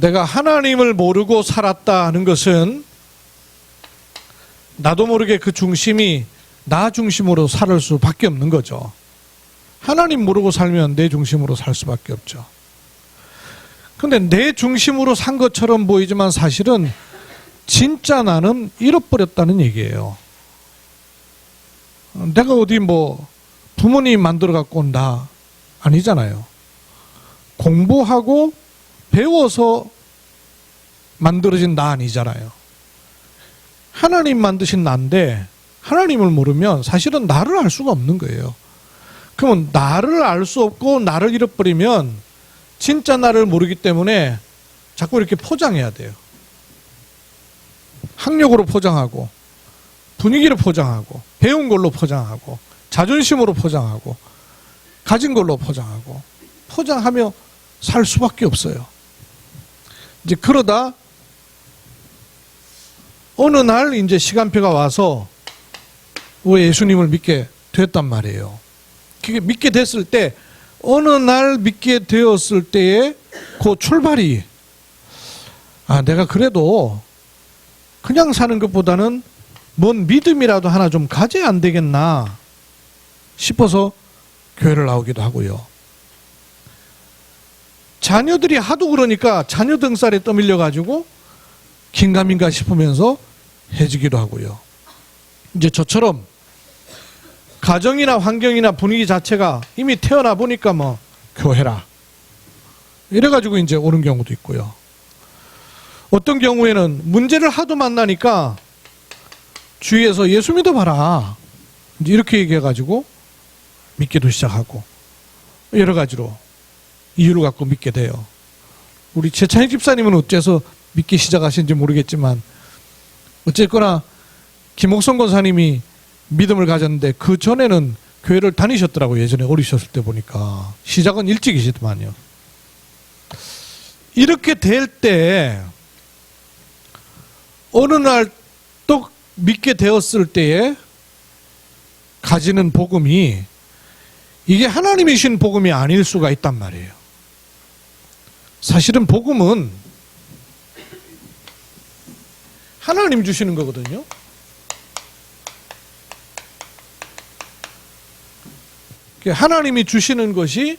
내가 하나님을 모르고 살았다는 것은 나도 모르게 그 중심이 나 중심으로 살 수밖에 없는 거죠. 하나님 모르고 살면 내 중심으로 살 수밖에 없죠. 근데 내 중심으로 산 것처럼 보이지만 사실은 진짜 나는 잃어버렸다는 얘기예요. 내가 어디 뭐 부모님 만들어 갖고 온다 아니잖아요. 공부하고 배워서 만들어진 나 아니잖아요. 하나님 만드신 나인데 하나님을 모르면 사실은 나를 알 수가 없는 거예요. 그러면 나를 알 수 없고 나를 잃어버리면 진짜 나를 모르기 때문에 자꾸 이렇게 포장해야 돼요. 학력으로 포장하고 분위기로 포장하고 배운 걸로 포장하고 자존심으로 포장하고 가진 걸로 포장하고 포장하며 살 수밖에 없어요. 이제 그러다 어느 날 이제 시간표가 와서 우리 예수님을 믿게 됐단 말이에요. 그게 믿게 됐을 때 어느 날 믿게 되었을 때의 그 출발이 내가 그래도 그냥 사는 것보다는 뭔 믿음이라도 하나 좀 가져야 안 되겠나 싶어서 교회를 나오기도 하고요. 자녀들이 하도 그러니까 자녀 등살에 떠밀려 가지고 긴가민가 싶으면서 해지기도 하고요. 이제 저처럼 가정이나 환경이나 분위기 자체가 이미 태어나 보니까 뭐 교회라 이래가지고 이제 오는 경우도 있고요. 어떤 경우에는 문제를 하도 만나니까 주위에서 예수 믿어봐라 이제 이렇게 얘기해가지고 믿기도 시작하고 여러 가지로 이유를 갖고 믿게 돼요. 우리 최찬희 집사님은 어째서 믿기 시작하신지 모르겠지만 어쨌거나 김옥성 권사님이 믿음을 가졌는데 그 전에는 교회를 다니셨더라고요. 예전에 어리셨을 때 보니까 시작은 일찍이시더만요. 이렇게 될 때 어느 날 또 믿게 되었을 때에 가지는 복음이 이게 하나님이 주신 복음이 아닐 수가 있단 말이에요. 사실은 복음은 하나님 주시는 거거든요. 하나님이 주시는 것이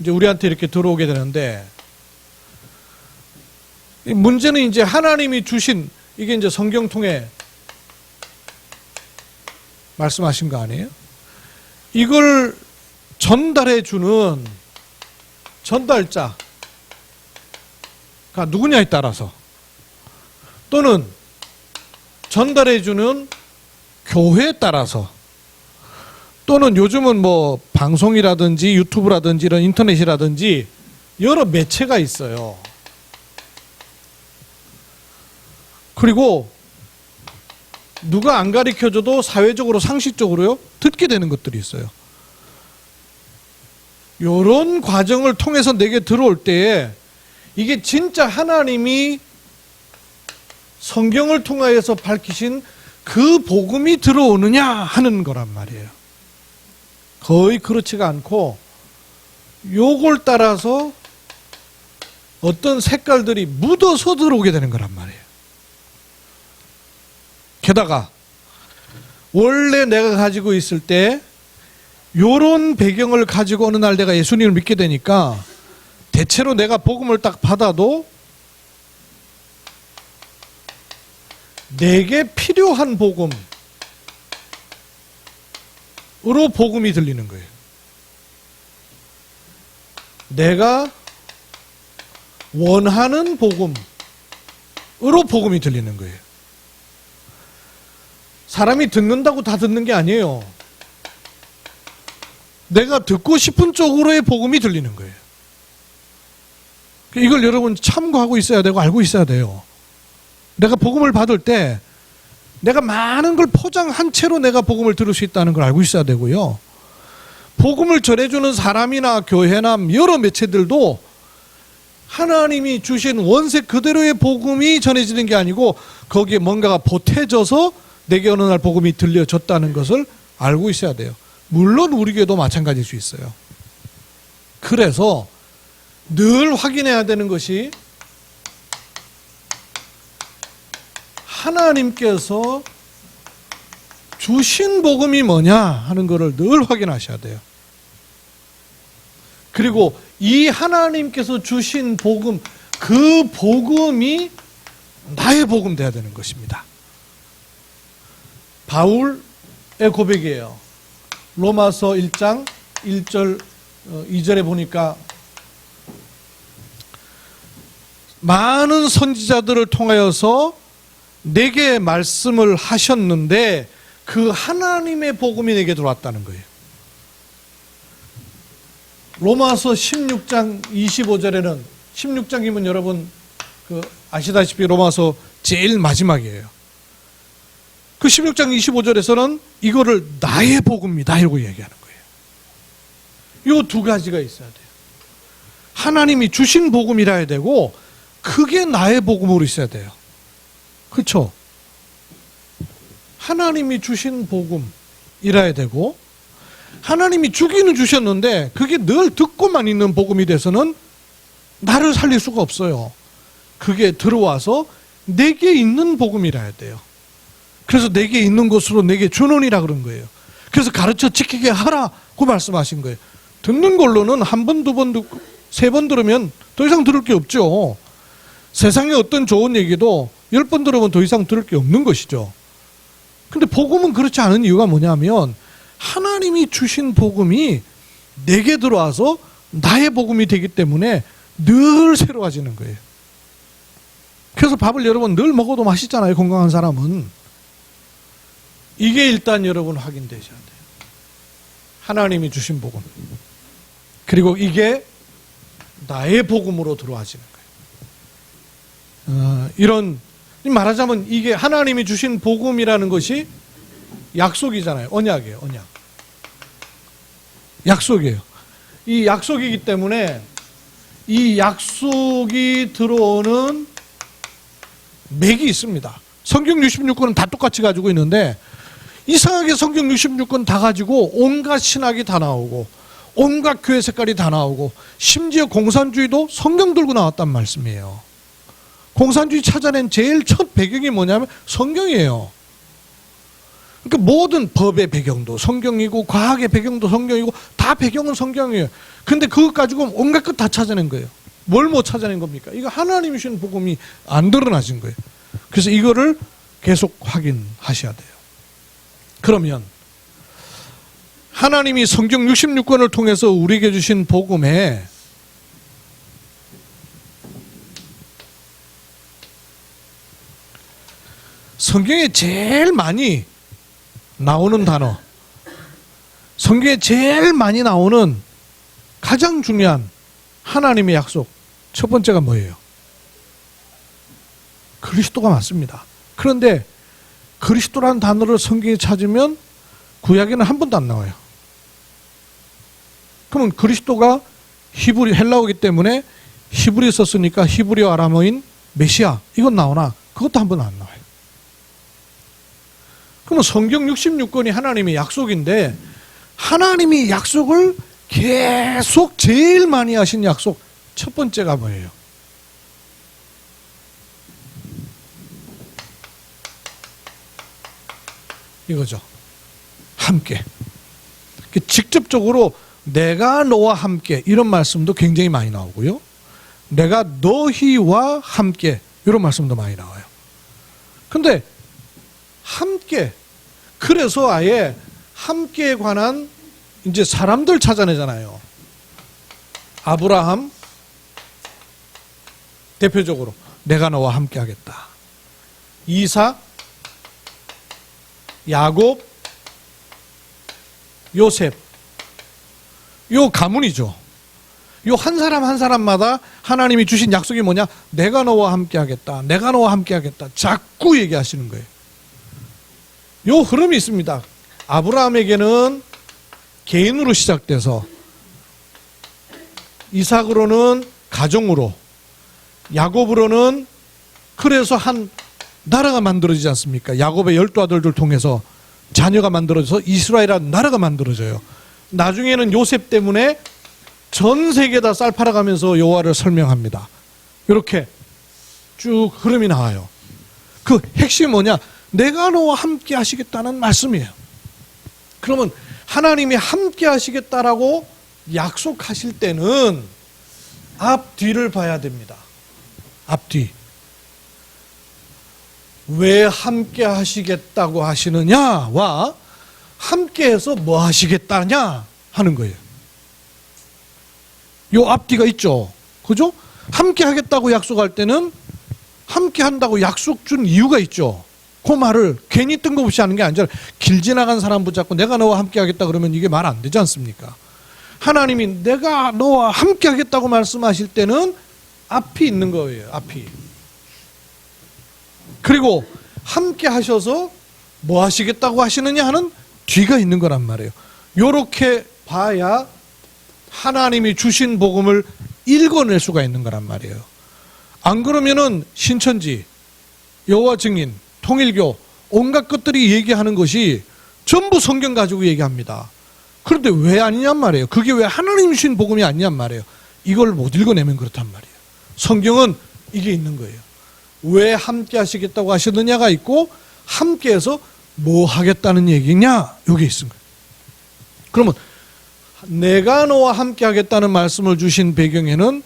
이제 우리한테 이렇게 들어오게 되는데 문제는 이제 하나님이 주신 이게 이제 성경 통해 말씀하신 거 아니에요? 이걸 전달해 주는 전달자가 누구냐에 따라서 또는 전달해 주는 교회에 따라서 또는 요즘은 뭐 방송이라든지 유튜브라든지 이런 인터넷이라든지 여러 매체가 있어요. 그리고 누가 안 가르쳐줘도 사회적으로 상식적으로요 듣게 되는 것들이 있어요. 이런 과정을 통해서 내게 들어올 때에 이게 진짜 하나님이 성경을 통하여서 밝히신 그 복음이 들어오느냐 하는 거란 말이에요. 거의 그렇지가 않고 요걸 따라서 어떤 색깔들이 묻어서 들어오게 되는 거란 말이에요. 게다가 원래 내가 가지고 있을 때 요런 배경을 가지고 어느 날 내가 예수님을 믿게 되니까 대체로 내가 복음을 딱 받아도 내게 필요한 복음으로 복음이 들리는 거예요. 내가 원하는 복음으로 복음이 들리는 거예요. 사람이 듣는다고 다 듣는 게 아니에요. 내가 듣고 싶은 쪽으로의 복음이 들리는 거예요. 이걸 여러분 참고하고 있어야 되고 알고 있어야 돼요. 내가 복음을 받을 때 내가 많은 걸 포장한 채로 내가 복음을 들을 수 있다는 걸 알고 있어야 되고요. 복음을 전해주는 사람이나 교회나 여러 매체들도 하나님이 주신 원색 그대로의 복음이 전해지는 게 아니고 거기에 뭔가가 보태져서 내게 어느 날 복음이 들려졌다는 것을 알고 있어야 돼요. 물론 우리 교회도 마찬가지일 수 있어요. 그래서 늘 확인해야 되는 것이 하나님께서 주신 복음이 뭐냐 하는 것을 늘 확인하셔야 돼요. 그리고 이 하나님께서 주신 복음, 그 복음이 나의 복음 돼야 되는 것입니다. 바울의 고백이에요. 로마서 1장 1절 2절에 보니까 많은 선지자들을 통하여서 내게 말씀을 하셨는데 그 하나님의 복음이 내게 들어왔다는 거예요. 로마서 16장 25절에는 16장이면 여러분 아시다시피 로마서 제일 마지막이에요. 그 16장 25절에서는 이거를 나의 복음이다 이러고 얘기하는 거예요. 이 두 가지가 있어야 돼요. 하나님이 주신 복음이라 해야 되고 그게 나의 복음으로 있어야 돼요. 그렇죠? 하나님이 주신 복음이라 해야 되고 하나님이 주기는 주셨는데 그게 늘 듣고만 있는 복음이 돼서는 나를 살릴 수가 없어요. 그게 들어와서 내게 있는 복음이라 해야 돼요. 그래서 내게 있는 것으로 내게 주노니라 그런 거예요. 그래서 가르쳐 지키게 하라고 말씀하신 거예요. 듣는 걸로는 한 번, 두 번 듣고 세 번 들으면 더 이상 들을 게 없죠. 세상에 어떤 좋은 얘기도 10번 들으면 더 이상 들을 게 없는 것이죠. 근데 복음은 그렇지 않은 이유가 뭐냐면 하나님이 주신 복음이 내게 들어와서 나의 복음이 되기 때문에 늘 새로워지는 거예요. 그래서 밥을 여러분 늘 먹어도 맛있잖아요. 건강한 사람은. 이게 일단 여러분 확인되셔야 돼요. 하나님이 주신 복음. 그리고 이게 나의 복음으로 들어와지는 거예요. 이런 말하자면 이게 하나님이 주신 복음이라는 것이 약속이잖아요. 언약이에요. 언약. 약속이에요. 이 약속이기 때문에 이 약속이 들어오는 맥이 있습니다. 성경 66권은 다 똑같이 가지고 있는데 이상하게 성경 66권 다 가지고 온갖 신학이 다 나오고 온갖 교회 색깔이 다 나오고 심지어 공산주의도 성경 들고 나왔단 말씀이에요. 공산주의 찾아낸 제일 첫 배경이 뭐냐면 성경이에요. 그러니까 모든 법의 배경도 성경이고 과학의 배경도 성경이고 다 배경은 성경이에요. 근데 그것 가지고 온갖 것 다 찾아낸 거예요. 뭘 못 찾아낸 겁니까? 이거 하나님이 주신 복음이 안 드러나진 거예요. 그래서 이거를 계속 확인하셔야 돼요. 그러면 하나님이 성경 66권을 통해서 우리에게 주신 복음에 성경에 제일 많이 나오는 단어, 성경에 제일 많이 나오는 가장 중요한 하나님의 약속, 첫 번째가 뭐예요? 그리스도가 맞습니다. 그런데 그리스도라는 단어를 성경에 찾으면 구약에는 한 번도 안 나와요. 그러면 그리스도가 히브리 헬라어이기 때문에 히브리 썼으니까 히브리어 아람어인 메시아 이건 나오나? 그것도 한 번 안 나와요. 그러면 성경 66권이 하나님의 약속인데 하나님이 약속을 계속 제일 많이 하신 약속 첫 번째가 뭐예요? 이거죠. 함께. 직접적으로 내가 너와 함께 이런 말씀도 굉장히 많이 나오고요. 내가 너희와 함께 이런 말씀도 많이 나와요. 근데 함께, 그래서 아예 함께에 관한 이제 사람들 찾아내잖아요. 아브라함 대표적으로 내가 너와 함께 하겠다. 이삭, 야곱, 요셉. 요 가문이죠. 요 한 사람 한 사람마다 하나님이 주신 약속이 뭐냐? 내가 너와 함께 하겠다. 내가 너와 함께 하겠다. 자꾸 얘기하시는 거예요. 요 흐름이 있습니다. 아브라함에게는 개인으로 시작돼서 이삭으로는 가정으로, 야곱으로는 그래서 한 나라가 만들어지지 않습니까? 야곱의 12아들들 통해서 자녀가 만들어져서 이스라엘이라는 나라가 만들어져요. 나중에는 요셉 때문에 전 세계 다 쌀 팔아가면서 여호와를 설명합니다. 이렇게 쭉 흐름이 나와요. 그 핵심이 뭐냐? 내가 너와 함께 하시겠다는 말씀이에요. 그러면 하나님이 함께 하시겠다라고 약속하실 때는 앞뒤를 봐야 됩니다. 앞뒤. 왜 함께 하시겠다고 하시느냐와 함께해서 뭐 하시겠다냐 하는 거예요. 요 앞뒤가 있죠. 그죠? 함께 하겠다고 약속할 때는 함께 한다고 약속 준 이유가 있죠. 그 말을 괜히 뜬금없이 하는 게 아니라 길 지나간 사람 붙잡고 내가 너와 함께 하겠다 그러면 이게 말 안 되지 않습니까? 하나님이 내가 너와 함께 하겠다고 말씀하실 때는 앞이 있는 거예요. 앞이. 그리고 함께 하셔서 뭐 하시겠다고 하시느냐 하는 뒤가 있는 거란 말이에요. 요렇게 봐야 하나님이 주신 복음을 읽어낼 수가 있는 거란 말이에요. 안 그러면은 신천지, 여호와 증인, 통일교 온갖 것들이 얘기하는 것이 전부 성경 가지고 얘기합니다. 그런데 왜 아니냔 말이에요. 그게 왜 하나님 주신 복음이 아니냔 말이에요. 이걸 못 읽어내면 그렇단 말이에요. 성경은 이게 있는 거예요. 왜 함께 하시겠다고 하셨느냐가 있고 함께해서 뭐 하겠다는 얘기냐 이게 있은 거예요. 그러면 내가 너와 함께 하겠다는 말씀을 주신 배경에는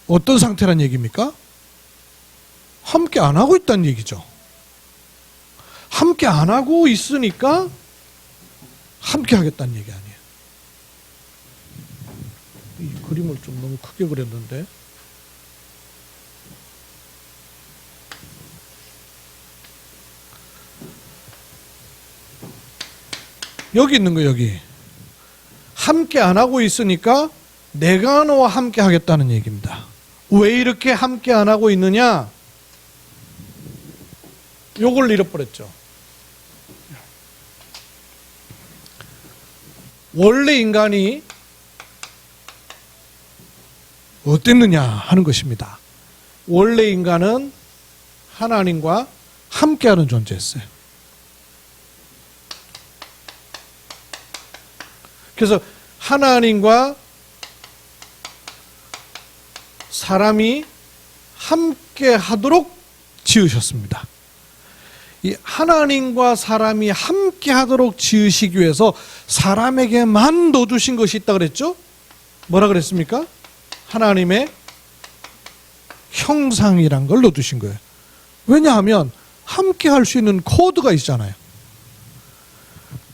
어떤 상태란 얘기입니까? 함께 안 하고 있다는 얘기죠. 함께 안 하고 있으니까 함께 하겠다는 얘기 아니에요. 이 그림을 좀 너무 크게 그렸는데 여기 있는 거예요. 여기 함께 안 하고 있으니까 내가 너와 함께 하겠다는 얘기입니다. 왜 이렇게 함께 안 하고 있느냐? 요걸 잃어버렸죠. 원래 인간이 어땠느냐 하는 것입니다. 원래 인간은 하나님과 함께하는 존재였어요. 그래서 하나님과 사람이 함께 하도록 지으셨습니다. 이 하나님과 사람이 함께 하도록 지으시기 위해서 사람에게만 넣어주신 것이 있다 그랬죠? 뭐라 그랬습니까? 하나님의 형상이란 걸 넣어두신 거예요. 왜냐하면 함께 할 수 있는 코드가 있잖아요.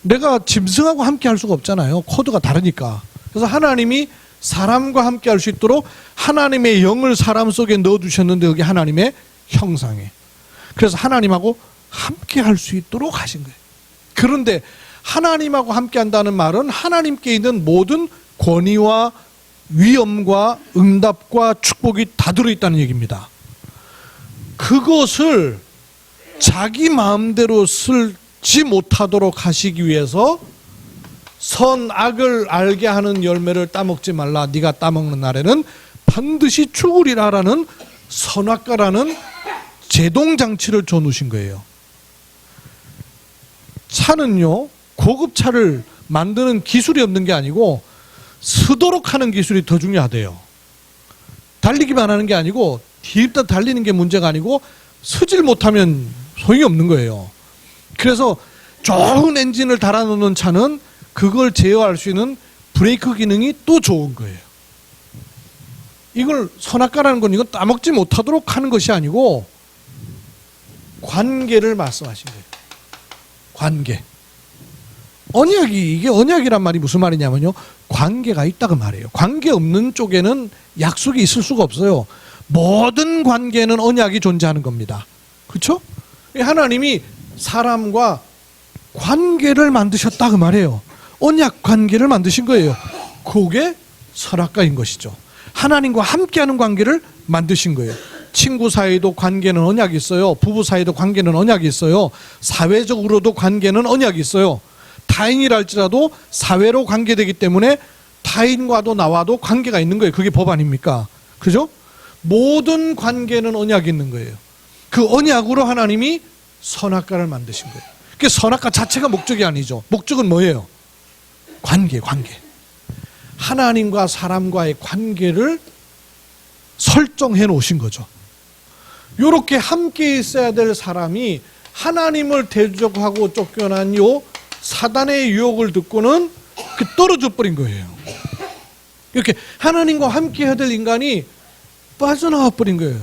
내가 짐승하고 함께 할 수가 없잖아요. 코드가 다르니까. 그래서 하나님이 사람과 함께 할 수 있도록 하나님의 영을 사람 속에 넣어두셨는데 여기 하나님의 형상에. 그래서 하나님하고 함께 할 수 있도록 하신 거예요. 그런데 하나님하고 함께 한다는 말은 하나님께 있는 모든 권위와 위엄과 응답과 축복이 다 들어있다는 얘기입니다. 그것을 자기 마음대로 쓸지 못하도록 하시기 위해서 선악을 알게 하는 열매를 따먹지 말라. 네가 따먹는 날에는 반드시 죽으리라라는 선악과라는 제동장치를 줘놓으신 거예요. 차는요, 고급 차를 만드는 기술이 없는 게 아니고 서도록 하는 기술이 더 중요하대요. 달리기만 하는 게 아니고 일단 달리는 게 문제가 아니고 서질 못하면 소용이 없는 거예요. 그래서 좋은 엔진을 달아놓는 차는 그걸 제어할 수 있는 브레이크 기능이 또 좋은 거예요. 이걸 선악과라는 건 이건 따먹지 못하도록 하는 것이 아니고 관계를 말씀하신 거예요. 관계. 언약이, 이게 언약이란 말이 무슨 말이냐면요, 관계가 있다고 말해요. 관계 없는 쪽에는 약속이 있을 수가 없어요. 모든 관계는 언약이 존재하는 겁니다. 그렇죠? 하나님이 사람과 관계를 만드셨다 그 말이에요. 언약 관계를 만드신 거예요. 그게 선악과인 것이죠. 하나님과 함께하는 관계를 만드신 거예요. 친구 사이도 관계는 언약이 있어요. 부부 사이도 관계는 언약이 있어요. 사회적으로도 관계는 언약이 있어요. 타인이랄지라도 사회로 관계되기 때문에 타인과도 나와도 관계가 있는 거예요. 그게 법 아닙니까? 그죠? 모든 관계는 언약이 있는 거예요. 그 언약으로 하나님이 선악과를 만드신 거예요. 그 선악과 자체가 목적이 아니죠. 목적은 뭐예요? 관계. 하나님과 사람과의 관계를 설정해 놓으신 거죠. 요렇게 함께 있어야 될 사람이 하나님을 대적하고 쫓겨난 요 사단의 유혹을 듣고는 떨어져 버린 거예요. 이렇게 하나님과 함께 해야 될 인간이 빠져나와 버린 거예요.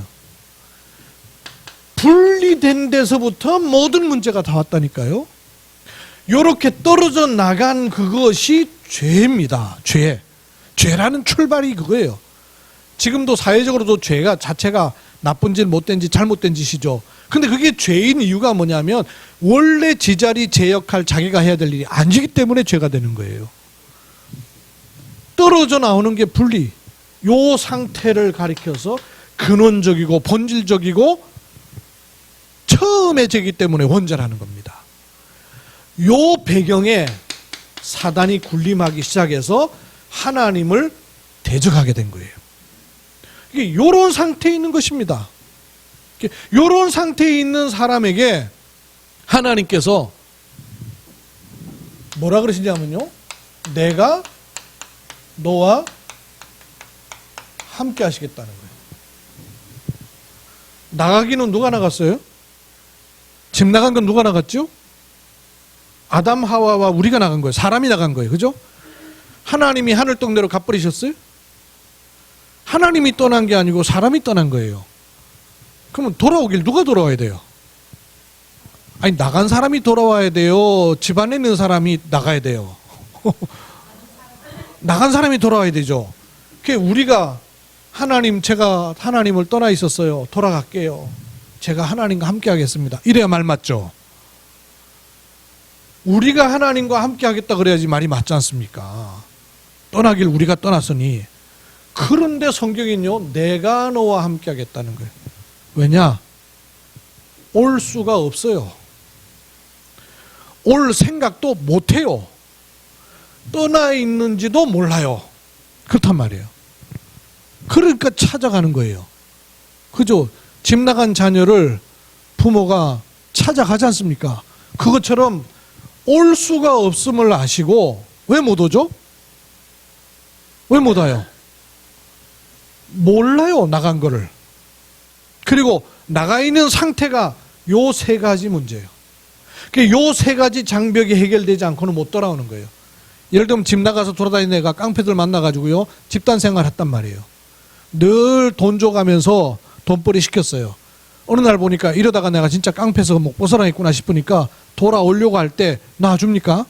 분리된 데서부터 모든 문제가 다 왔다니까요. 요렇게 떨어져 나간 그것이 죄입니다. 죄라는 출발이 그거예요. 지금도 사회적으로도 죄가 자체가 나쁜 짓, 못된 짓, 잘못된 짓이죠. 근데 그게 죄인 이유가 뭐냐면 원래 제자리 제 역할 자기가 해야 될 일이 아니기 때문에 죄가 되는 거예요. 떨어져 나오는 게 분리. 요 상태를 가리켜서 근원적이고 본질적이고 처음에 죄기 때문에 원죄라는 겁니다. 요 배경에 사단이 군림하기 시작해서 하나님을 대적하게 된 거예요. 이게 이런 상태에 있는 것입니다. 이런 상태에 있는 사람에게 하나님께서 뭐라 그러시냐면요, 내가 너와 함께 하시겠다는 거예요. 나가기는 누가 나갔어요? 집 나간 건 누가 나갔죠? 아담 하와와 우리가 나간 거예요. 사람이 나간 거예요. 그죠? 하나님이 하늘 동네로 가버리셨어요? 하나님이 떠난 게 아니고 사람이 떠난 거예요. 그러면 돌아오길 누가 돌아와야 돼요? 아니, 나간 사람이 돌아와야 돼요? 집안에 있는 사람이 나가야 돼요? 나간 사람이 돌아와야 되죠. 우리가 제가 하나님을 떠나 있었어요. 돌아갈게요. 제가 하나님과 함께 하겠습니다. 이래야 말 맞죠? 우리가 하나님과 함께 하겠다 그래야지 말이 맞지 않습니까? 떠나길 우리가 떠났으니. 그런데 성경은요, 내가 너와 함께 하겠다는 거예요. 왜냐? 올 수가 없어요. 올 생각도 못해요. 떠나 있는지도 몰라요. 그렇단 말이에요. 그러니까 찾아가는 거예요. 그죠? 집 나간 자녀를 부모가 찾아가지 않습니까? 그것처럼 올 수가 없음을 아시고 왜 못 오죠? 왜 못 와요? 몰라요, 나간 거를. 그리고 나가 있는 상태가 요 세 가지 문제예요. 요 세 가지 장벽이 해결되지 않고는 못 돌아오는 거예요. 예를 들면 집 나가서 돌아다니는 애가 깡패들 만나가지고요, 집단 생활 했단 말이에요. 늘 돈 줘가면서 돈벌이 시켰어요. 어느 날 보니까 이러다가 내가 진짜 깡패에서 목 벗어나겠구나 싶으니까 돌아오려고 할 때 놔줍니까?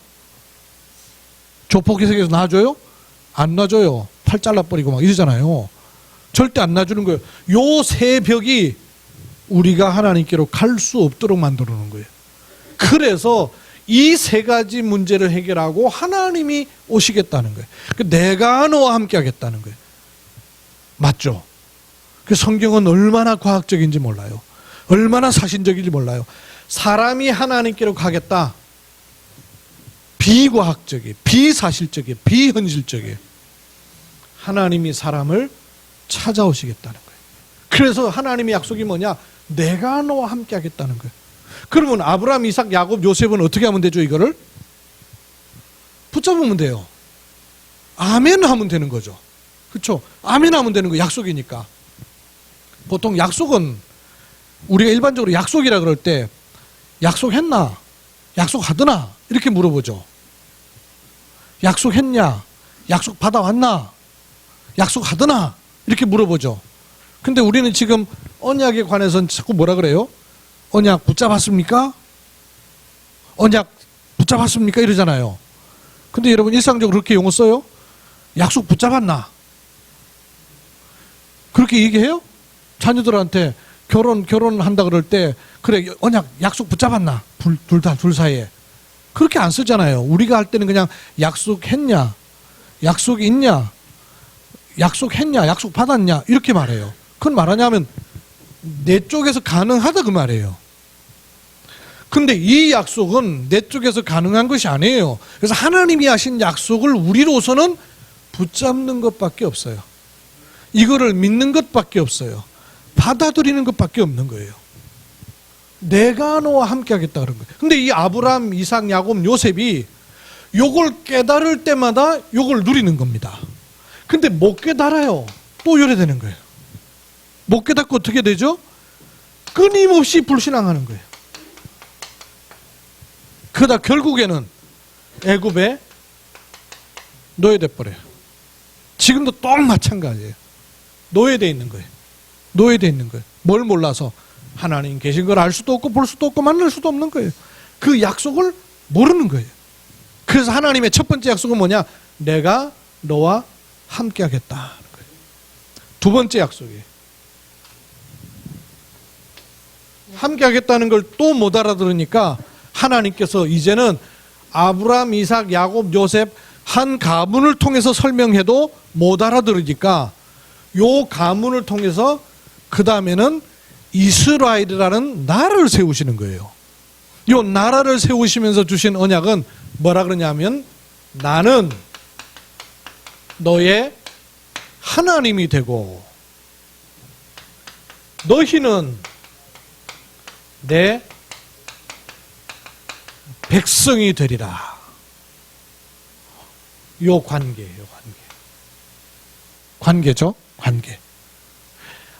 조폭기색에서 놔줘요? 안 놔줘요. 팔 잘라버리고 막 이러잖아요. 절대 안 놔주는 거예요. 요 세 벽이 우리가 하나님께로 갈 수 없도록 만들어 놓은 거예요. 그래서 이 세 가지 문제를 해결하고 하나님이 오시겠다는 거예요. 내가 너와 함께 하겠다는 거예요. 맞죠? 그 성경은 얼마나 과학적인지 몰라요. 얼마나 사신적인지 몰라요. 사람이 하나님께로 가겠다. 비과학적이에요. 비사실적이에요. 비현실적이에요. 하나님이 사람을 찾아오시겠다는 거예요. 그래서 하나님의 약속이 뭐냐? 내가 너와 함께 하겠다는 거예요. 그러면 아브라함, 이삭, 야곱, 요셉은 어떻게 하면 되죠? 이거를 붙잡으면 돼요. 아멘 하면 되는 거죠. 그렇죠? 아멘 하면 되는 거예요. 약속이니까. 보통 약속은 우리가 일반적으로 약속이라 그럴 때 약속했나? 약속하더나? 이렇게 물어보죠. 약속했냐? 약속 받아왔나? 약속하더나? 이렇게 물어보죠. 근데 우리는 지금 언약에 관해서는 자꾸 뭐라 그래요? 언약 붙잡았습니까? 언약 붙잡았습니까? 이러잖아요. 근데 여러분 일상적으로 그렇게 용어 써요? 약속 붙잡았나? 그렇게 얘기해요? 자녀들한테 결혼한다 그럴 때 그래 언약 약속 붙잡았나? 둘 사이에 그렇게 안 쓰잖아요. 우리가 할 때는 그냥 약속했냐, 약속이 있냐, 약속했냐, 약속 받았냐 이렇게 말해요. 그건 말하냐면 내 쪽에서 가능하다 그 말이에요. 근데 이 약속은 내 쪽에서 가능한 것이 아니에요. 그래서 하나님이 하신 약속을 우리로서는 붙잡는 것밖에 없어요. 이거를 믿는 것밖에 없어요. 받아들이는 것밖에 없는 거예요. 내가 너와 함께 하겠다 그런 거예요. 근데 이 아브라함, 이삭, 야곱, 요셉이 요걸 깨달을 때마다 요걸 누리는 겁니다. 근데 못 깨달아요. 또 요래되는 거예요. 못 깨닫고 어떻게 되죠? 끊임없이 불신앙하는 거예요. 그러다 결국에는 애굽에 노예돼 버려요. 지금도 또 마찬가지예요. 노예돼 있는 거예요. 노예돼 있는 거예요. 뭘 몰라서 하나님 계신 걸 알 수도 없고 볼 수도 없고 만날 수도 없는 거예요. 그 약속을 모르는 거예요. 그래서 하나님의 첫 번째 약속은 뭐냐? 내가 너와 함께 하겠다는 거예요. 두 번째 약속이에요. 함께 하겠다는 걸 또 못 알아들으니까 하나님께서 이제는 아브라함, 이삭, 야곱, 요셉 한 가문을 통해서 설명해도 못 알아들으니까 요 가문을 통해서 그 다음에는 이스라엘이라는 나라를 세우시는 거예요. 요 나라를 세우시면서 주신 언약은 뭐라 그러냐면 나는 너의 하나님이 되고 너희는 내 백성이 되리라. 요 관계예요, 관계. 관계죠, 관계.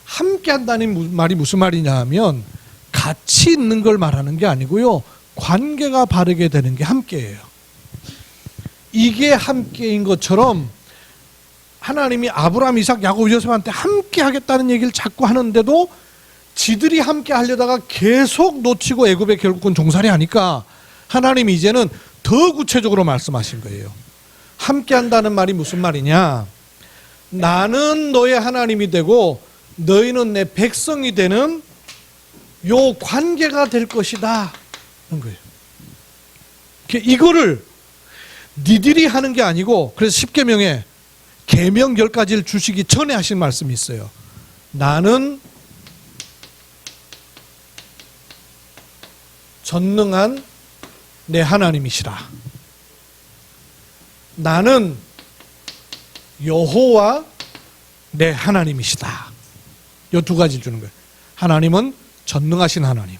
함께 한다는 말이 무슨 말이냐 하면 같이 있는 걸 말하는 게 아니고요. 관계가 바르게 되는 게 함께예요. 이게 함께인 것처럼 하나님이 아브라함, 이삭, 야곱, 요셉한테 함께 하겠다는 얘기를 자꾸 하는데도 지들이 함께 하려다가 계속 놓치고 애굽에 결국은 종살이 하니까 하나님이 이제는 더 구체적으로 말씀하신 거예요. 함께 한다는 말이 무슨 말이냐? 나는 너의 하나님이 되고 너희는 내 백성이 되는 요 관계가 될 것이다 하는 거예요. 이거를 니들이 하는 게 아니고 그래서 십계명에 계명 10가지를 주시기 전에 하신 말씀이 있어요. 나는 전능한 내 하나님이시라. 나는 여호와 내 하나님이시다. 이 두 가지를 주는 거예요. 하나님은 전능하신 하나님,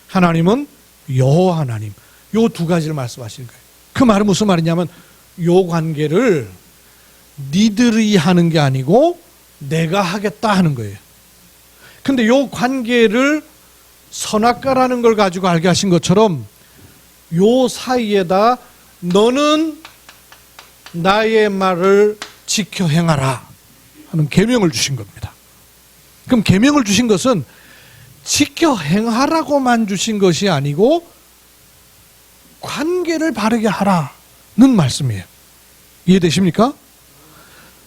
하나님은 여호와 하나님. 이 두 가지를 말씀하시는 거예요. 그 말은 무슨 말이냐면 이 관계를 니들이 하는 게 아니고 내가 하겠다 하는 거예요. 근데 이 관계를 선악과라는 걸 가지고 알게 하신 것처럼 요 사이에다 너는 나의 말을 지켜 행하라 하는 계명을 주신 겁니다. 그럼 계명을 주신 것은 지켜 행하라고만 주신 것이 아니고 관계를 바르게 하라는 말씀이에요. 이해되십니까?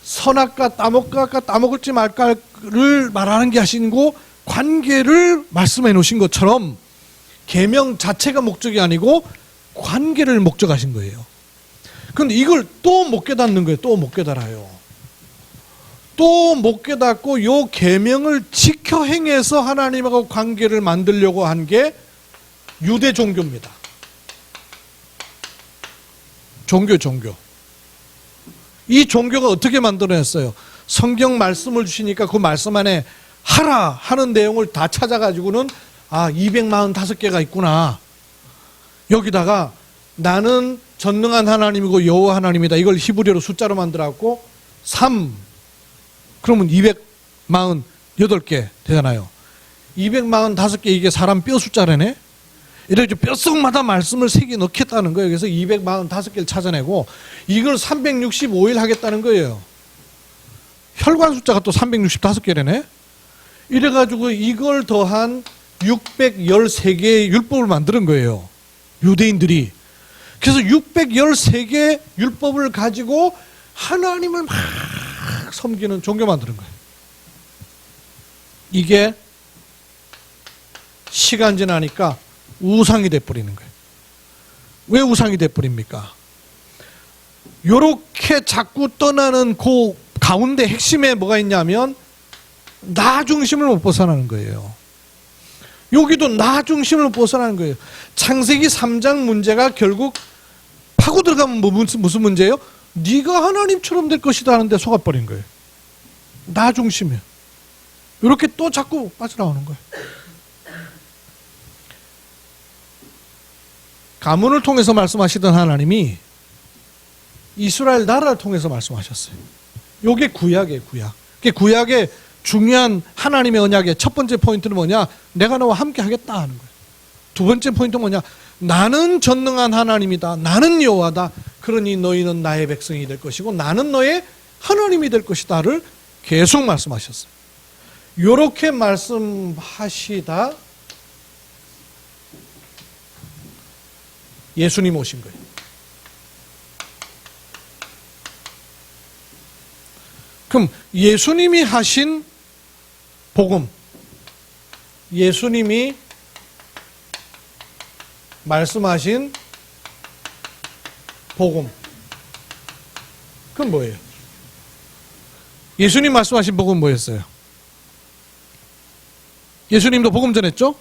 선악과 따먹을까 따먹을지 말까를 말하는 게 아니고 관계를 말씀해 놓으신 것처럼 계명 자체가 목적이 아니고 관계를 목적하신 거예요. 그런데 이걸 또 못 깨닫는 거예요. 또 못 깨달아요. 또 못 깨닫고 요 계명을 지켜 행해서 하나님하고 관계를 만들려고 한 게 유대 종교입니다. 종교. 이 종교가 어떻게 만들어냈어요? 성경 말씀을 주시니까 그 말씀 안에 하라 하는 내용을 다 찾아가지고는 245개가 있구나. 여기다가 나는 전능한 하나님이고 여호와 하나님이다. 이걸 히브리어로 숫자로 만들어갖고 3 그러면 248개 되잖아요. 245개 이게 사람 뼈 숫자라네. 이렇게 뼛속마다 말씀을 새겨 넣겠다는 거예요. 그래서 245개를 찾아내고 이걸 365일 하겠다는 거예요. 혈관 숫자가 또 365개라네. 이래가지고 이걸 더한 613개의 율법을 만드는 거예요. 유대인들이. 그래서 613개의 율법을 가지고 하나님을 막 섬기는 종교 만드는 거예요. 이게 시간 지나니까 우상이 돼버리는 거예요. 왜 우상이 돼버립니까? 요렇게 자꾸 떠나는 그 가운데 핵심에 뭐가 있냐면 나 중심을 못 벗어나는 거예요. 여기도 나 중심을 못 벗어나는 거예요. 창세기 3장 문제가 결국 파고 들어가면 무슨 문제예요? 네가 하나님처럼 될 것이다 하는데 속아버린 거예요. 나 중심이에요. 이렇게 또 자꾸 빠져나오는 거예요. 가문을 통해서 말씀하시던 하나님이 이스라엘 나라를 통해서 말씀하셨어요. 이게 구약이에요, 구약. 구약의 중요한 하나님의 언약의 첫 번째 포인트는 뭐냐? 내가 너와 함께 하겠다 하는 거예요. 두 번째 포인트는 뭐냐? 나는 전능한 하나님이다. 나는 여호와다. 그러니 너희는 나의 백성이 될 것이고 나는 너의 하나님이 될 것이다를 계속 말씀하셨어요. 이렇게 말씀하시다 예수님 오신 거예요. 그럼 예수님이 하신 복음, 예수님이 말씀하신 복음, 그건 뭐예요? 예수님 말씀하신 복음은 뭐였어요? 예수님도 복음 전했죠?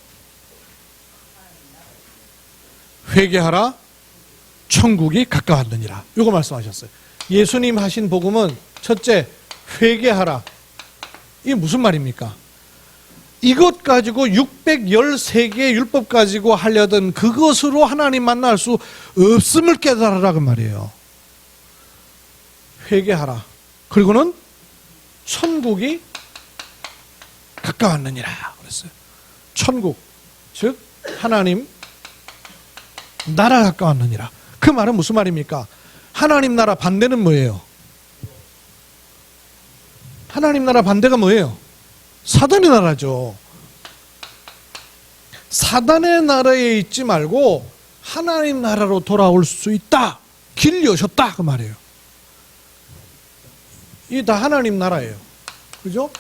회개하라, 천국이 가까웠느니라. 이거 말씀하셨어요. 예수님 하신 복음은 첫째, 회개하라. 이게 무슨 말입니까? 이것 가지고 613개의 율법 가지고 하려던 그것으로 하나님 만날 수 없음을 깨달으라 그 말이에요. 회개하라. 그리고는 천국이 가까웠느니라 그랬어요. 천국, 즉 하나님 나라 가까웠느니라. 그 말은 무슨 말입니까? 하나님 나라 반대는 뭐예요? 하나님 나라 반대가 뭐예요? 사단의 나라죠. 사단의 나라에 있지 말고 하나님 나라로 돌아올 수 있다. 길 여셨다 그 말이에요. 이게 다 하나님 나라예요. 그죠?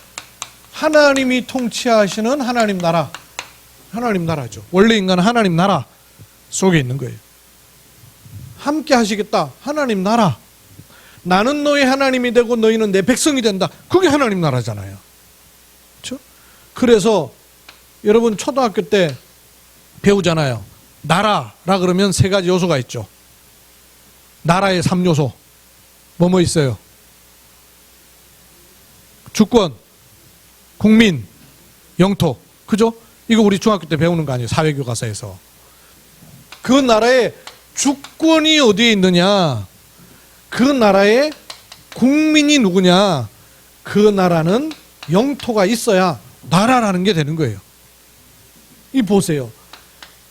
하나님이 통치하시는 하나님 나라. 하나님 나라죠. 원래 인간은 하나님 나라 속에 있는 거예요. 함께 하시겠다. 하나님 나라. 나는 너의 하나님이 되고 너희는 내 백성이 된다. 그게 하나님 나라잖아요. 그렇죠? 그래서 여러분 초등학교 때 배우잖아요. 나라라 그러면 세 가지 요소가 있죠. 나라의 3요소. 뭐뭐 있어요? 주권, 국민, 영토. 그죠? 이거 우리 중학교 때 배우는 거 아니에요? 사회교과서에서. 그 나라의 주권이 어디에 있느냐? 그 나라의 국민이 누구냐? 그 나라는 영토가 있어야 나라라는 게 되는 거예요. 이 보세요.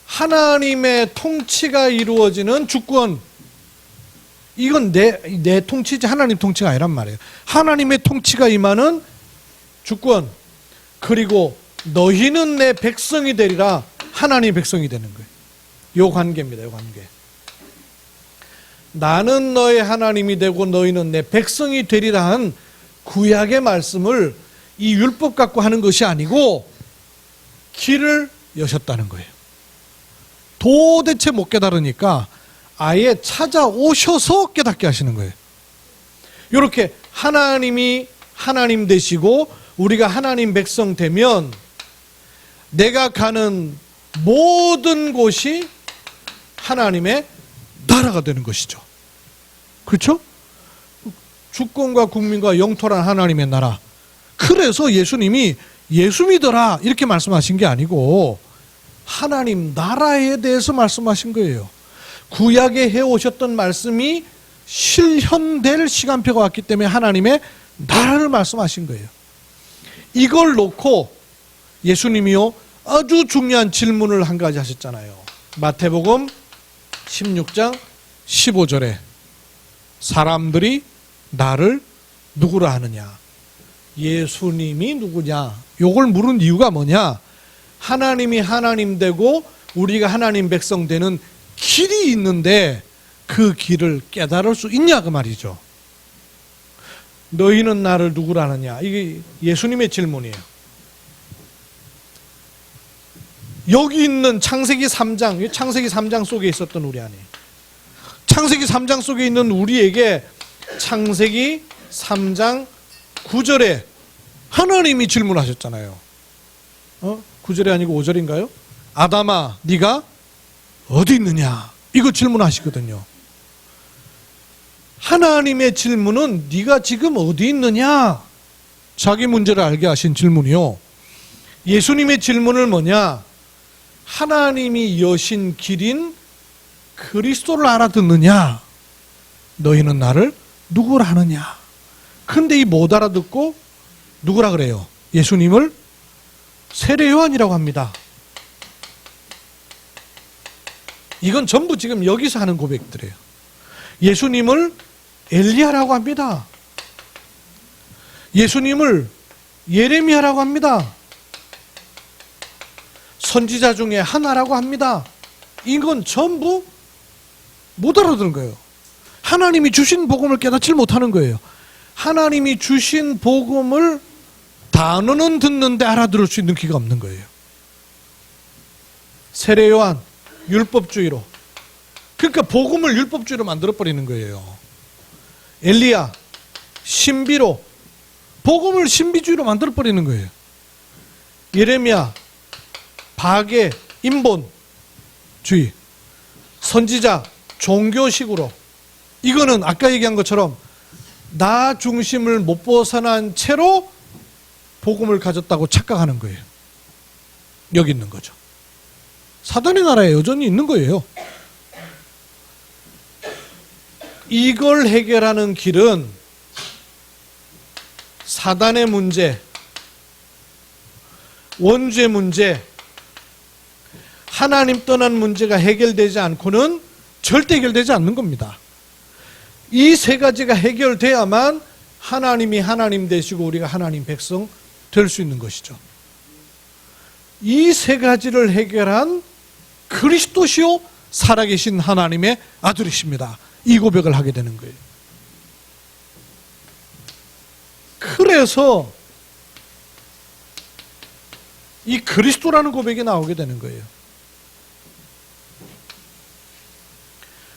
하나님의 통치가 이루어지는 주권. 이건 내 통치지 하나님 통치가 아니란 말이에요. 하나님의 통치가 임하는 주권. 그리고 너희는 내 백성이 되리라. 하나님의 백성이 되는 거예요. 요 관계입니다. 요 관계. 나는 너의 하나님이 되고 너희는 내 백성이 되리라 한 구약의 말씀을 이 율법 갖고 하는 것이 아니고 길을 여셨다는 거예요. 도대체 못 깨달으니까 아예 찾아오셔서 깨닫게 하시는 거예요. 이렇게 하나님이 하나님 되시고 우리가 하나님 백성 되면 내가 가는 모든 곳이 하나님의 나라가 되는 것이죠. 그렇죠? 주권과 국민과 영토란 하나님의 나라. 그래서 예수님이 예수 믿어라 이렇게 말씀하신 게 아니고 하나님 나라에 대해서 말씀하신 거예요. 구약에 해오셨던 말씀이 실현될 시간표가 왔기 때문에 하나님의 나라를 말씀하신 거예요. 이걸 놓고 예수님이요 아주 중요한 질문을 한 가지 하셨잖아요. 마태복음 16장 15절에 사람들이 나를 누구라 하느냐? 예수님이 누구냐? 요걸 물은 이유가 뭐냐? 하나님이 하나님 되고 우리가 하나님 백성 되는 길이 있는데 그 길을 깨달을 수 있냐 그 말이죠. 너희는 나를 누구라 하느냐? 이게 예수님의 질문이에요. 여기 있는 창세기 3장, 창세기 3장 속에 있었던 우리 안에 창세기 3장 속에 있는 우리에게 창세기 3장 9절에 하나님이 질문하셨잖아요. 9절이 아니고 5절인가요? 아담아 네가 어디 있느냐? 이거 질문하시거든요. 하나님의 질문은 네가 지금 어디 있느냐? 자기 문제를 알게 하신 질문이요. 예수님의 질문은 뭐냐? 하나님이 여신 길인 그리스도를 알아듣느냐? 너희는 나를 누구라 하느냐? 그런데 이 못 알아듣고 누구라 그래요? 예수님을 세례 요한이라고 합니다. 이건 전부 지금 여기서 하는 고백들이에요. 예수님을 엘리야라고 합니다. 예수님을 예레미야라고 합니다. 선지자 중에 하나라고 합니다. 이건 전부 못 알아듣는 거예요. 하나님이 주신 복음을 깨닫지 못하는 거예요. 하나님이 주신 복음을 단어는 듣는데 알아들을 수 있는 귀가 없는 거예요. 세례 요한 율법주의로, 그러니까 복음을 율법주의로 만들어버리는 거예요. 엘리야 신비로, 복음을 신비주의로 만들어버리는 거예요. 예레미야 박애 인본주의, 선지자 종교식으로. 이거는 아까 얘기한 것처럼 나 중심을 못 벗어난 채로 복음을 가졌다고 착각하는 거예요. 여기 있는 거죠. 사단의 나라에 여전히 있는 거예요. 이걸 해결하는 길은 사단의 문제, 원죄 문제, 하나님 떠난 문제가 해결되지 않고는 절대 해결되지 않는 겁니다. 이 세 가지가 해결돼야만 하나님이 하나님 되시고 우리가 하나님 백성 될 수 있는 것이죠. 이 세 가지를 해결한 그리스도시요 살아계신 하나님의 아들이십니다. 이 고백을 하게 되는 거예요. 그래서 이 그리스도라는 고백이 나오게 되는 거예요.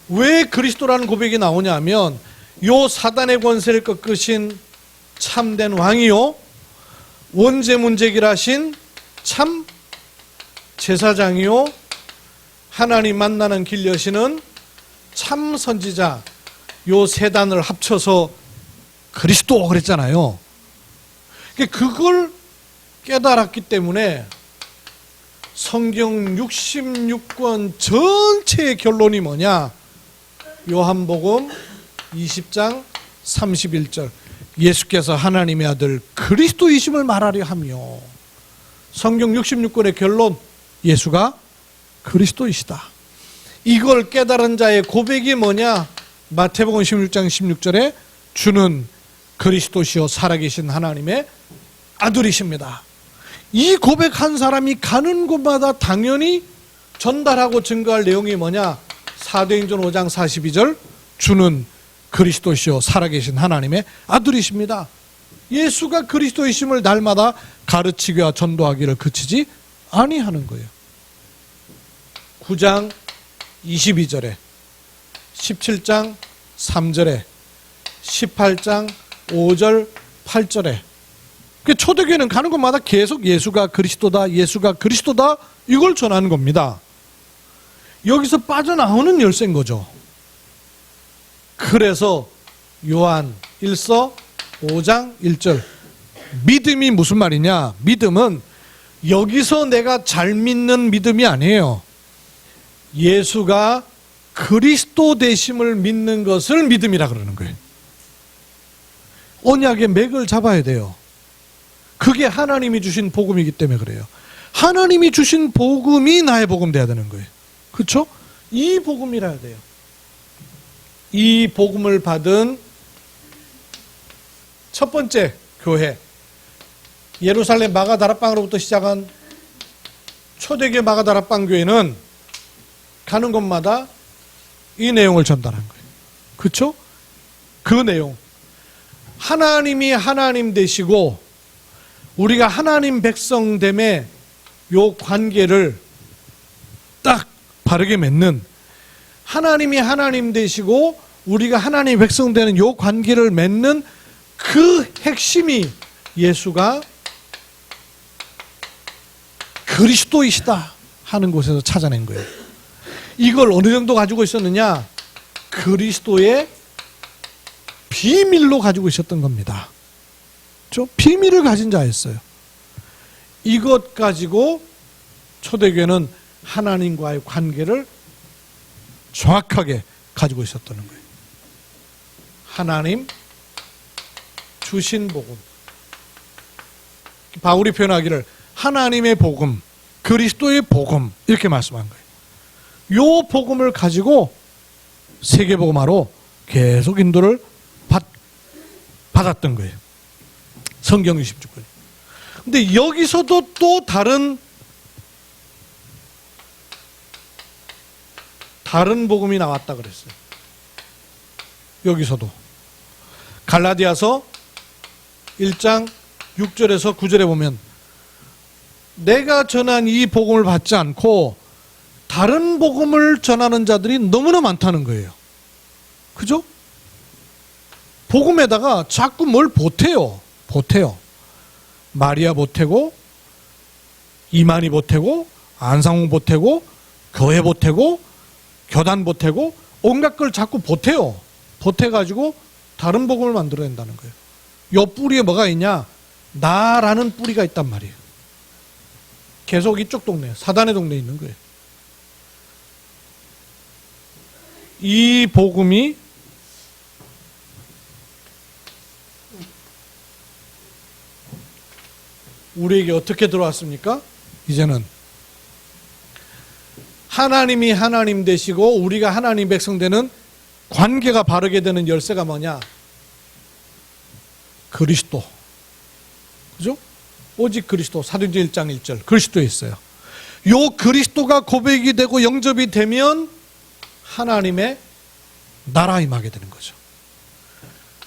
왜 그리스도라는 고백이 나오냐면 요 사단의 권세를 꺾으신 참된 왕이요 원죄 문제기라신 참 제사장이요 하나님 만나는 길 여시는 참 선지자, 요 세 단을 합쳐서 그리스도 그랬잖아요. 그걸 깨달았기 때문에 성경 66권 전체의 결론이 뭐냐? 요한복음 20장 31절, 예수께서 하나님의 아들 그리스도이심을 말하려 하며. 성경 66권의 결론, 예수가 그리스도이시다. 이걸 깨달은 자의 고백이 뭐냐? 마태복음 16장 16절에 주는 그리스도시요 살아계신 하나님의 아들이십니다. 이 고백한 사람이 가는 곳마다 당연히 전달하고 증거할 내용이 뭐냐? 사도행전 5장 42절, 주는 그리스도시요 살아계신 하나님의 아들이십니다. 예수가 그리스도이심을 날마다 가르치기와 전도하기를 그치지 아니하는 거예요. 9장 22절에, 17장 3절에, 18장 5절 8절에. 초대교회는 가는 곳마다 계속 예수가 그리스도다, 예수가 그리스도다, 이걸 전하는 겁니다. 여기서 빠져나오는 열쇠인 거죠. 그래서 요한 1서 5장 1절, 믿음이 무슨 말이냐? 믿음은 여기서 내가 잘 믿는 믿음이 아니에요. 예수가 그리스도 되심을 믿는 것을 믿음이라 그러는 거예요. 언약의 맥을 잡아야 돼요. 그게 하나님이 주신 복음이기 때문에 그래요. 하나님이 주신 복음이 나의 복음 돼야 되는 거예요. 그렇죠? 이 복음이라 해야 돼요. 이 복음을 받은 첫 번째 교회, 예루살렘 마가다락방으로부터 시작한 초대교회 마가다락방 교회는 가는 곳마다 이 내용을 전달한 거예요. 그렇죠? 그 내용, 하나님이 하나님 되시고 우리가 하나님 백성됨의 요 관계를 딱 바르게 맺는, 하나님이 하나님 되시고 우리가 하나님 백성 되는 요 관계를 맺는 그 핵심이 예수가 그리스도이시다 하는 곳에서 찾아낸 거예요. 이걸 어느 정도 가지고 있었느냐? 그리스도의 비밀로 가지고 있었던 겁니다. 비밀을 가진 자였어요. 이것 가지고 초대교회는 하나님과의 관계를 정확하게 가지고 있었다는 거예요. 하나님 주신 복음. 바울이 표현하기를 하나님의 복음, 그리스도의 복음 이렇게 말씀한 거예요. 요 복음을 가지고 세계복음화로 계속 인도를 받았던 거예요. 성경 60주권. 근데 여기서도 또 다른 복음이 나왔다 그랬어요. 여기서도 갈라디아서 1장 6절에서 9절에 보면 내가 전한 이 복음을 받지 않고 다른 복음을 전하는 자들이 너무나 많다는 거예요. 그죠? 복음에다가 자꾸 뭘 보태요. 마리아 보태고, 이만희 보태고, 안상홍 보태고, 교회 보태고, 교단 보태고, 온갖 걸 자꾸 보태요. 보태가지고 다른 복음을 만들어낸다는 거예요. 요 뿌리에 뭐가 있냐? 나라는 뿌리가 있단 말이에요. 계속 이쪽 동네, 사단의 동네에 있는 거예요. 이 복음이 우리에게 어떻게 들어왔습니까? 이제는 하나님이 하나님 되시고 우리가 하나님 백성 되는 관계가 바르게 되는 열쇠가 뭐냐? 그리스도. 그죠? 오직 그리스도. 사도행전 1장 1절 그리스도에 있어요. 요 그리스도가 고백이 되고 영접이 되면 하나님의 나라 임하게 되는 거죠.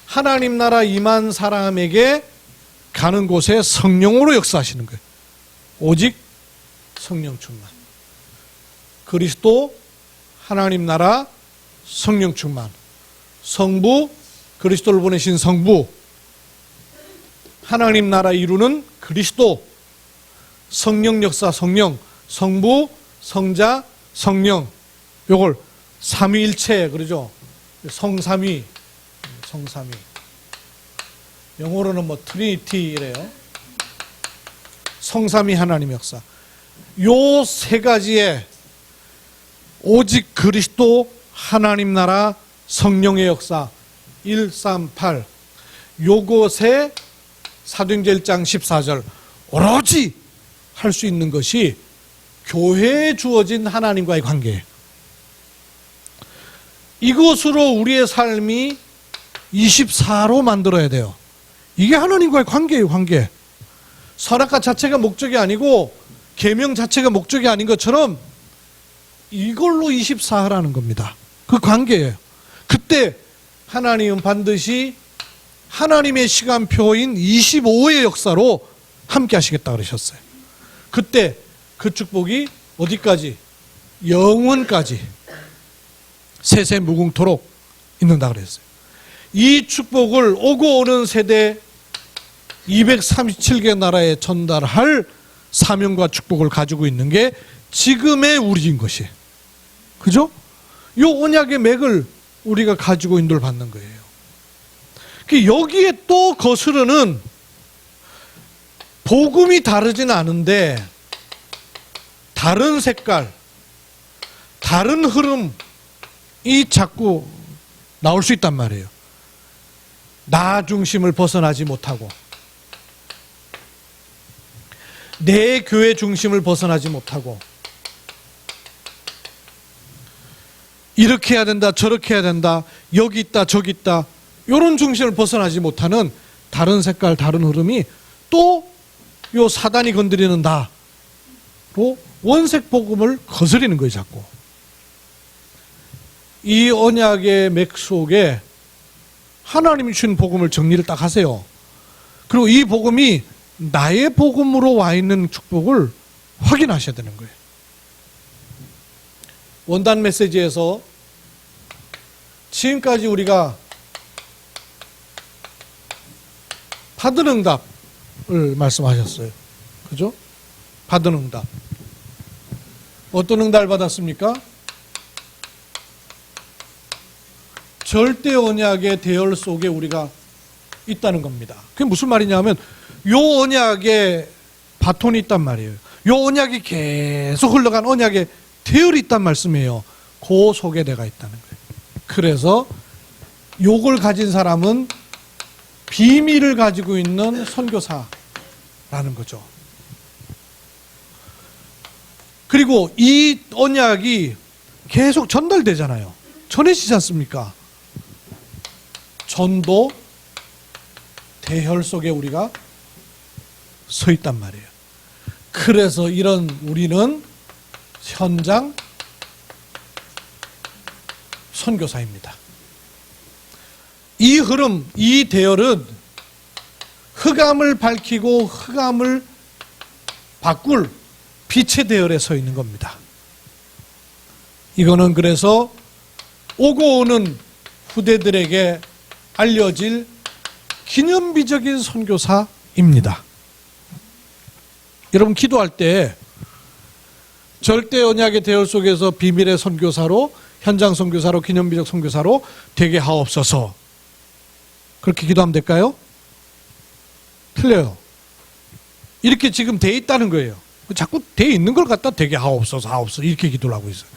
하나님 나라 임한 사람에게 가는 곳에 성령으로 역사하시는 거예요. 오직 성령 충만. 그리스도, 하나님 나라, 성령 충만. 성부, 그리스도를 보내신 성부. 하나님 나라 이루는 그리스도. 성령 역사, 성령. 성부, 성자, 성령. 요걸 삼위일체 그러죠. 성삼위. 영어로는 뭐 트리니티래요. 성삼위 하나님 역사. 요 세 가지에 오직 그리스도, 하나님 나라, 성령의 역사 1, 3, 8 요것에 사도행전 1장 14절 오로지 할 수 있는 것이 교회에 주어진 하나님과의 관계예요. 이것으로 우리의 삶이 24로 만들어야 돼요. 이게 하나님과의 관계예요, 관계. 선악과 자체가 목적이 아니고 계명 자체가 목적이 아닌 것처럼 이걸로 24하라는 겁니다. 그 관계예요. 그때 하나님은 반드시 하나님의 시간표인 25의 역사로 함께 하시겠다 그러셨어요. 그때 그 축복이 어디까지? 영원까지 세세 무궁토록 있는다 그랬어요. 이 축복을 오고 오는 세대 237개 나라에 전달할 사명과 축복을 가지고 있는 게 지금의 우리인 것이에요. 그죠? 이 언약의 맥을 우리가 가지고 인도를 받는 거예요. 여기에 또 거스르는 복음이 다르진 않은데 다른 색깔, 다른 흐름이 자꾸 나올 수 있단 말이에요. 나 중심을 벗어나지 못하고 내 교회 중심을 벗어나지 못하고 이렇게 해야 된다 저렇게 해야 된다 여기 있다 저기 있다 이런 중심을 벗어나지 못하는 다른 색깔 다른 흐름이 또 요 사단이 건드리는 나로 원색 복음을 거스리는 거예요. 자꾸 이 언약의 맥 속에 하나님이 주신 복음을 정리를 딱 하세요. 그리고 이 복음이 나의 복음으로 와 있는 축복을 확인하셔야 되는 거예요. 원단 메시지에서 지금까지 우리가 받은 응답을 말씀하셨어요. 그죠? 받은 응답. 어떤 응답을 받았습니까? 절대 언약의 대열 속에 우리가 있다는 겁니다. 그게 무슨 말이냐면 요 언약에 바톤이 있단 말이에요. 요 언약이 계속 흘러간 언약에 대열이 있단 말씀이에요. 그 속에 내가 있다는 거예요. 그래서 요걸 가진 사람은 비밀을 가지고 있는 선교사, 라는 거죠. 그리고 이 언약이 계속 전달되잖아요. 전해지지 않습니까? 전도 대혈 속에 우리가 서 있단 말이에요. 그래서 이런 우리는 현장 선교사입니다. 이 흐름, 이 대열은 흑암을 밝히고 흑암을 바꿀 빛의 대열에 서 있는 겁니다. 이거는 그래서 오고 오는 후대들에게 알려질 기념비적인 선교사입니다. 여러분 기도할 때 절대 언약의 대열 속에서 비밀의 선교사로, 현장 선교사로, 기념비적 선교사로 되게 하옵소서. 그렇게 기도하면 될까요? 틀려요. 이렇게 지금 돼 있다는 거예요. 자꾸 돼 있는 걸 갖다 되게 하옵소서, 하옵소서 이렇게 기도를 하고 있어요.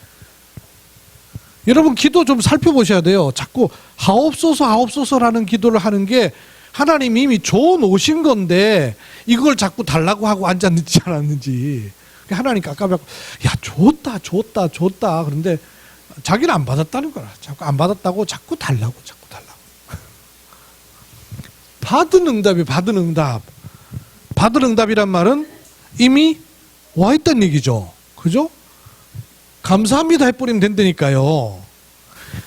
여러분 기도 좀 살펴보셔야 돼요. 자꾸 하옵소서, 하옵소서라는 기도를 하는 게 하나님이 이미 줘 놓으신 건데 이걸 자꾸 달라고 하고 앉았는지 않았는지. 하나님 깜깜하고 야 줬다 줬다 줬다 그런데 자기는 안 받았다는 거라. 자꾸 안 받았다고 자꾸 달라고 자꾸 달라고. 받은 응답이 받은 응답. 받은 응답이란 말은 이미 와 있다는 얘기죠. 그죠? 감사합니다 해버리면 된다니까요.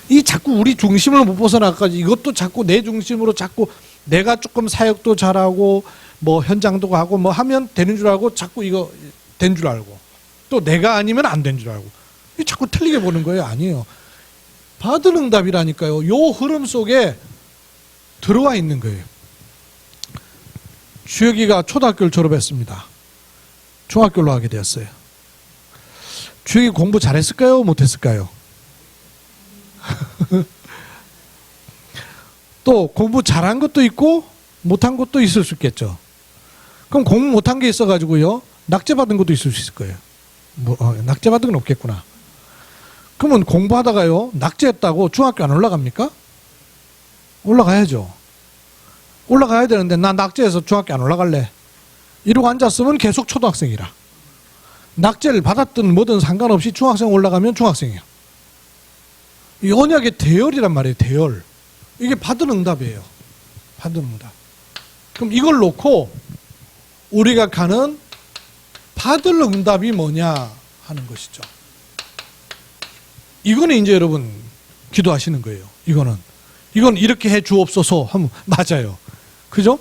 이 자꾸 우리 중심을 못 벗어나가지고 이것도 자꾸 내 중심으로 자꾸 내가 조금 사역도 잘하고 뭐 현장도 하고 뭐 하면 되는 줄 알고 자꾸 이거 된 줄 알고 또 내가 아니면 안 된 줄 알고 자꾸 틀리게 보는 거예요. 아니에요. 받은 응답이라니까요. 요 흐름 속에 들어와 있는 거예요. 주혁이가 초등학교를 졸업했습니다. 중학교로 가게 되었어요. 주혁이 공부 잘했을까요? 못했을까요? 또 공부 잘한 것도 있고 못한 것도 있을 수 있겠죠. 그럼 공부 못한 게 있어가지고요 낙제받은 것도 있을 수 있을 거예요. 낙제받은 건 없겠구나. 그러면 공부하다가요 낙제했다고 중학교 안 올라갑니까? 올라가야죠. 올라가야 되는데 나 낙제해서 중학교 안 올라갈래 이러고 앉았으면 계속 초등학생이라. 낙제를 받았든 뭐든 상관없이 중학생 올라가면 중학생이에요. 이 언약의 대열이란 말이에요. 대열. 이게 받은 응답이에요. 받은 응답. 그럼 이걸 놓고 우리가 가는 받을 응답이 뭐냐 하는 것이죠. 이거는 이제 여러분 기도하시는 거예요. 이건 이렇게 해 주옵소서 하면 맞아요. 그죠?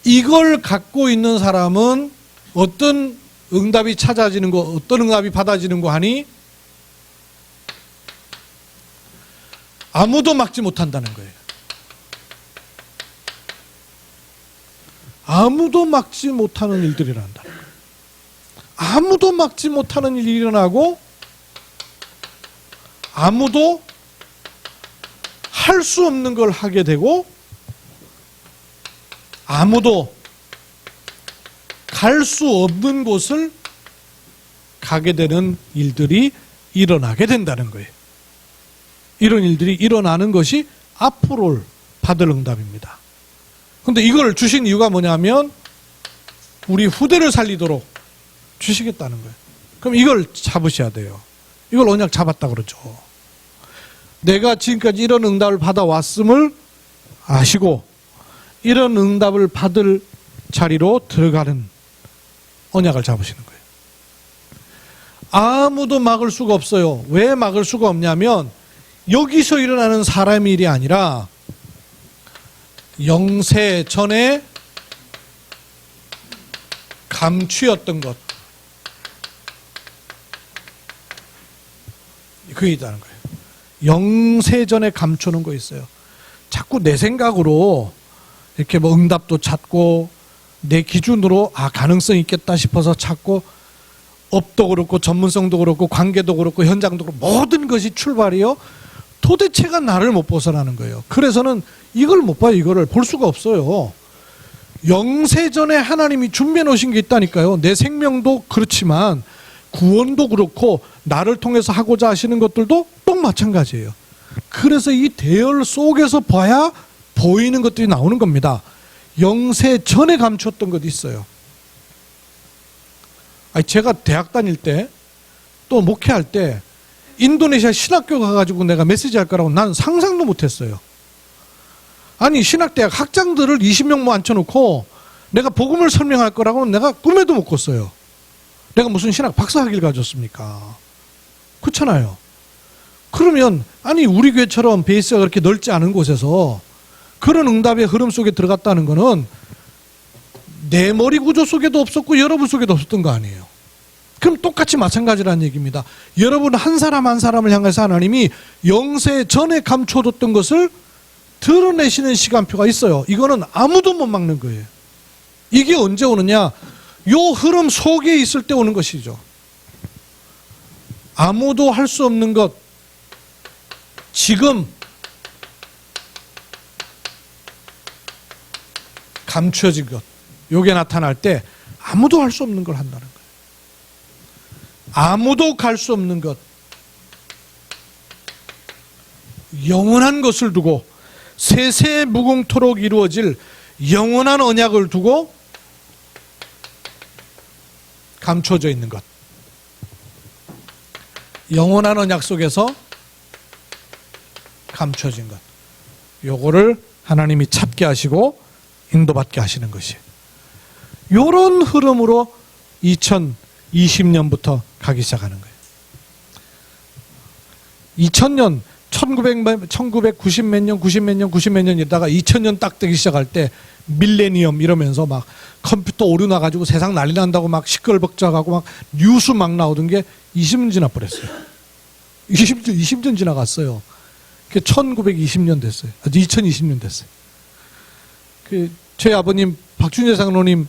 이걸 갖고 있는 사람은 어떤 응답이 찾아지는 거, 어떤 응답이 받아지는 거 하니 아무도 막지 못한다는 거예요. 아무도 막지 못하는 일들이 일어난다는 거예요. 아무도 막지 못하는 일이 일어나고 아무도 할 수 없는 걸 하게 되고 아무도 갈 수 없는 곳을 가게 되는 일들이 일어나게 된다는 거예요. 이런 일들이 일어나는 것이 앞으로 받을 응답입니다. 그런데 이걸 주신 이유가 뭐냐면 우리 후대를 살리도록 주시겠다는 거예요. 그럼 이걸 잡으셔야 돼요. 이걸 언약 잡았다 그러죠. 내가 지금까지 이런 응답을 받아왔음을 아시고 이런 응답을 받을 자리로 들어가는 언약을 잡으시는 거예요. 아무도 막을 수가 없어요. 왜 막을 수가 없냐면 여기서 일어나는 사람의 일이 아니라 영세 전에 감추었던 것, 그게 있다는 거예요. 영세 전에 감추는 거 있어요. 자꾸 내 생각으로 이렇게 뭐 응답도 찾고 내 기준으로 가능성 있겠다 싶어서 찾고 업도 그렇고 전문성도 그렇고 관계도 그렇고 현장도 그렇고 모든 것이 출발이요. 도대체가 나를 못 벗어나는 거예요. 그래서는 이걸 못 봐요. 이거를 볼 수가 없어요. 영세전에 하나님이 준비해 놓으신 게 있다니까요. 내 생명도 그렇지만 구원도 그렇고 나를 통해서 하고자 하시는 것들도 또 마찬가지예요. 그래서 이 대열 속에서 봐야 보이는 것들이 나오는 겁니다. 영세 전에 감추었던 것도 있어요. 제가 대학 다닐 때 또 목회할 때 인도네시아 신학교 가가지고 내가 메시지 할 거라고 나는 상상도 못했어요. 아니 신학대학 학장들을 20명 뭐 앉혀놓고 내가 복음을 설명할 거라고는 내가 꿈에도 못 꿨어요. 내가 무슨 신학 박사학위를 가졌습니까? 그렇잖아요. 그러면 아니 우리 교회처럼 베이스가 그렇게 넓지 않은 곳에서 그런 응답의 흐름 속에 들어갔다는 거는 내 머리 구조 속에도 없었고 여러분 속에도 없었던 거 아니에요. 그럼 똑같이 마찬가지라는 얘기입니다. 여러분 한 사람 한 사람을 향해서 하나님이 영세 전에 감춰뒀던 것을 드러내시는 시간표가 있어요. 이거는 아무도 못 막는 거예요. 이게 언제 오느냐? 요 흐름 속에 있을 때 오는 것이죠. 아무도 할 수 없는 것, 지금 감춰진 것, 요게 나타날 때 아무도 할 수 없는 걸 한다는 거예요. 아무도 갈 수 없는 것, 영원한 것을 두고 세세 무궁토록 이루어질 영원한 언약을 두고 감춰져 있는 것, 영원한 언약 속에서 감춰진 것, 요거를 하나님이 찾게 하시고 인도받게 하시는 것이, 요런 흐름으로 2020년부터 가기 시작하는 거예요. 2000년 1990 몇 년, 90 몇 년, 90 몇 년 이다가 2000년 딱 되기 시작할 때 밀레니엄 이러면서 막 컴퓨터 오류 나가지고 세상 난리 난다고 막 시끌벅적하고 막 뉴스 막 나오던 게 20년 지나 버렸어요. 20년 지나갔어요. 그게 1920년 됐어요. 2020년 됐어요. 제 아버님 박준재 장로님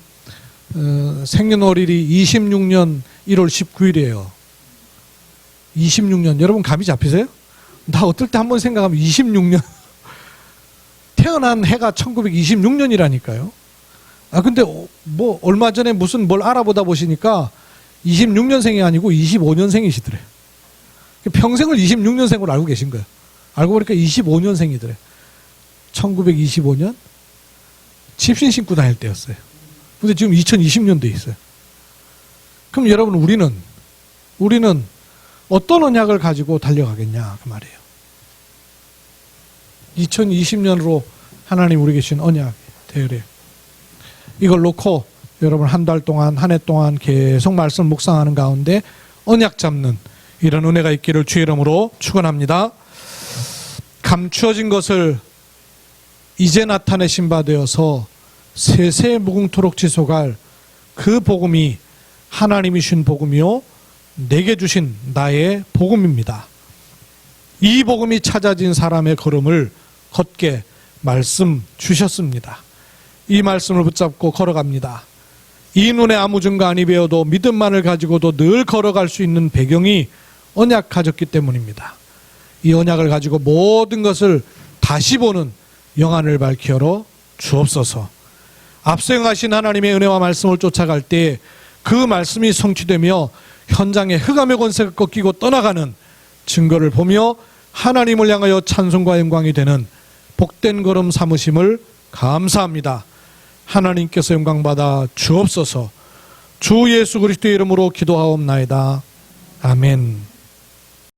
생년월일이 26년 1월 19일이에요. 26년. 여러분 감이 잡히세요? 나 어떨 때 한번 생각하면 26년. 태어난 해가 1926년이라니까요. 근데 뭐 얼마 전에 무슨 뭘 알아보다 보시니까 26년생이 아니고 25년생이시더래. 평생을 26년생으로 알고 계신 거예요. 알고 보니까 25년생이더래. 1925년 집신 신고 다닐 때였어요. 근데 지금 2020년도에 있어요. 그럼 여러분 우리는 어떤 언약을 가지고 달려가겠냐 그 말이에요. 2020년으로 하나님 우리에게 주신 언약 대열에 이걸 놓고 여러분 한 달 동안 한 해 동안 계속 말씀 묵상하는 가운데 언약 잡는 이런 은혜가 있기를 주의 이름으로 축원합니다. 감추어진 것을 이제 나타내신 바 되어서 세세 무궁토록 지속할 그 복음이 하나님이 주신 복음이요 내게 주신 나의 복음입니다. 이 복음이 찾아진 사람의 걸음을 걷게 말씀 주셨습니다. 이 말씀을 붙잡고 걸어갑니다. 이 눈에 아무 증거 아니 배워도 믿음만을 가지고도 늘 걸어갈 수 있는 배경이 언약 가졌기 때문입니다. 이 언약을 가지고 모든 것을 다시 보는 영안을 밝히 열어 주옵소서. 앞서 행하신 하나님의 은혜와 말씀을 쫓아갈 때 그 말씀이 성취되며 현장에 흑암의 권세가 꺾이고 떠나가는 증거를 보며 하나님을 향하여 찬송과 영광이 되는 복된 걸음 삼으심을 감사합니다. 하나님께서 영광받아 주옵소서. 주 예수 그리스도의 이름으로 기도하옵나이다. 아멘.